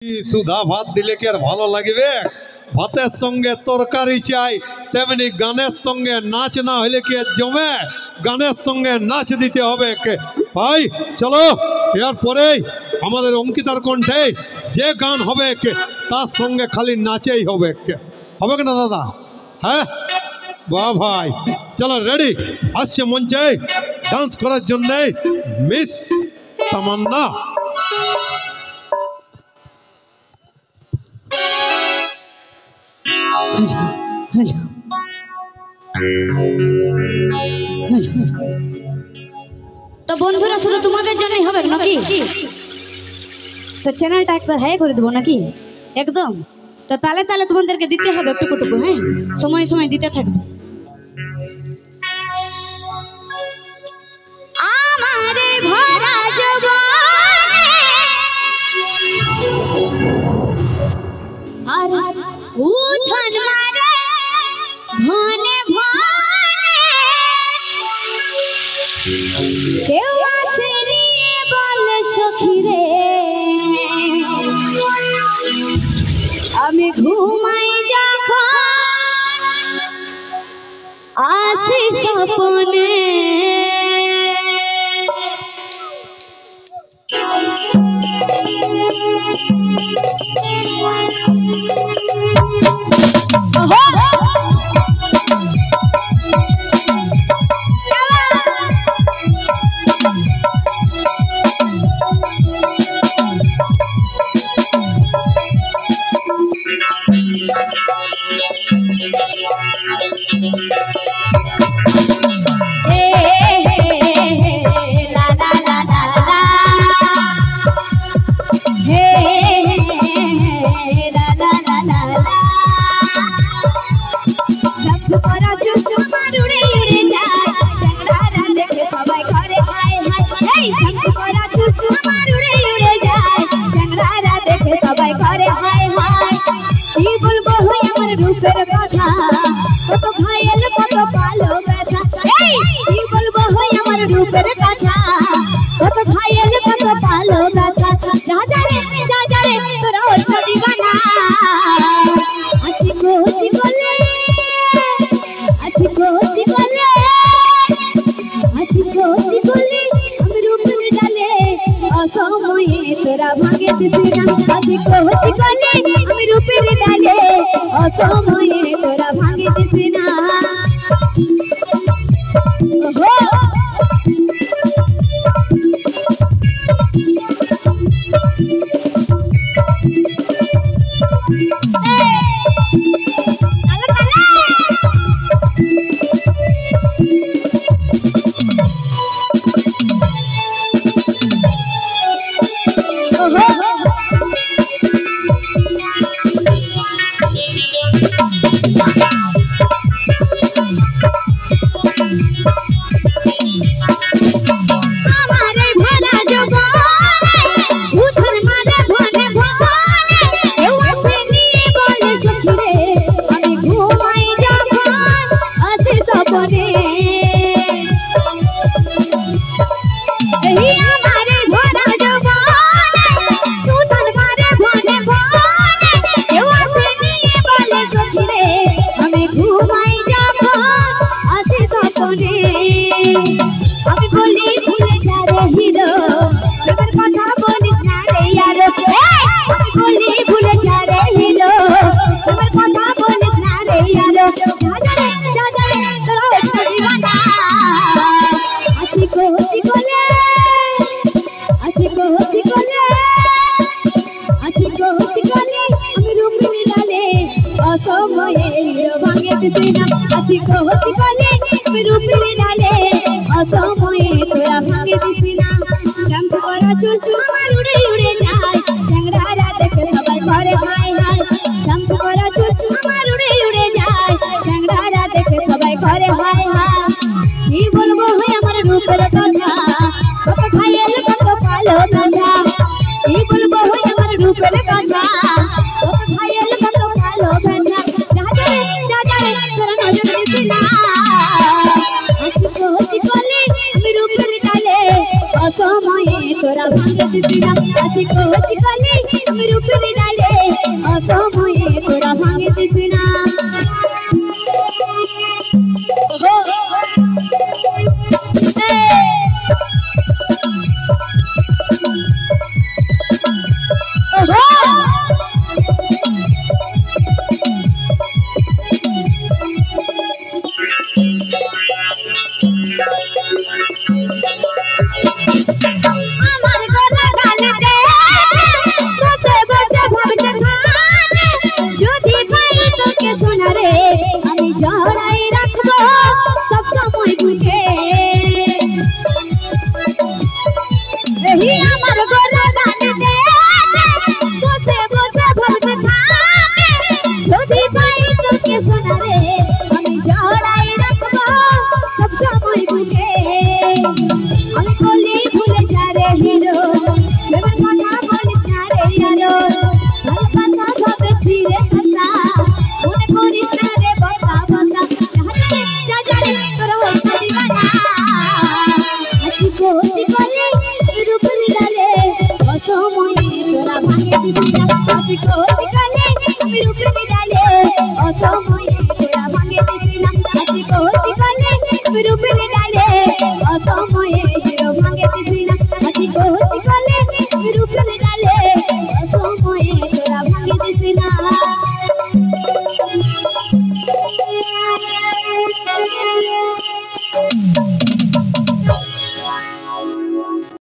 সুধা ভাত দিলে কি আর ভালো লাগবে? ভাতের সঙ্গে তরকারি চাই, তেমনি গানের সঙ্গে নাচ না হলে কি জমে? গানের সঙ্গে নাচ দিতে হবে। ভাই চলো, এরপরে আমাদের অঙ্কিতার কণ্ঠে যে গান হবে তার সঙ্গে খালি নাচেই হবে। হবে না দাদা? হ্যাঁ বাহ ভাই, চলো রেডি। আসছে মঞ্চে ডান্স করার জন্য মিস তামান্না। তো বন্ধুরা শুধু তোমাদের জন্যই হবে নাকি? তো চ্যানেলটা একবার হাই করে দেবো নাকি? একদম। তো তালে তালে তোমাদেরকে দিতে হবে একটু টুকু। হ্যাঁ, সময় সময় দিতে থাকবে। আমারে ভরা জবানে আর উঠন মারে ভনে ভনে, কেউ আছে রে বল সখী রে, আমি ঘুমাই যখন আসি স্বপ্নে, তোরা ভাগে দিছিলাম আজি কোহতি কলে আমি রূপের ডালে, অসময়ে তোরা ভাগে দিছিলাম। রূপে ডালে অসময়ে তোরা ভাঙে দিবি না আমার গলা গালিতে বসে বসে ভাবতে থাকে যদি পাই তোকে শোনা রে আমি জড়াই রাখবো সব সময় বুকে এই আমার গলা গালিতে বসে বসে ভাবতে থাকে যদি পাই তোকে শোনা রে আমি জড়াই রাখবো সব সময় বুকে আমি বলি ভুলে যা রে হিরো প্রেমের কথা বলিস না রে ইয়ারো ভালো কথা ভাবে ছিঁড়ে কথা মনে করিস না রে বকা বকা যা যা রে তোর হচ্ছে দিবানা হাসি কোটি বলে রূপের ডালে অসময়ে তোরা ভাঙে দিবি না হাসি কোটি বলে রূপের ডালে অসময়ে তোরা ভাঙে দিবি না হাসি কোটি বলে রূপের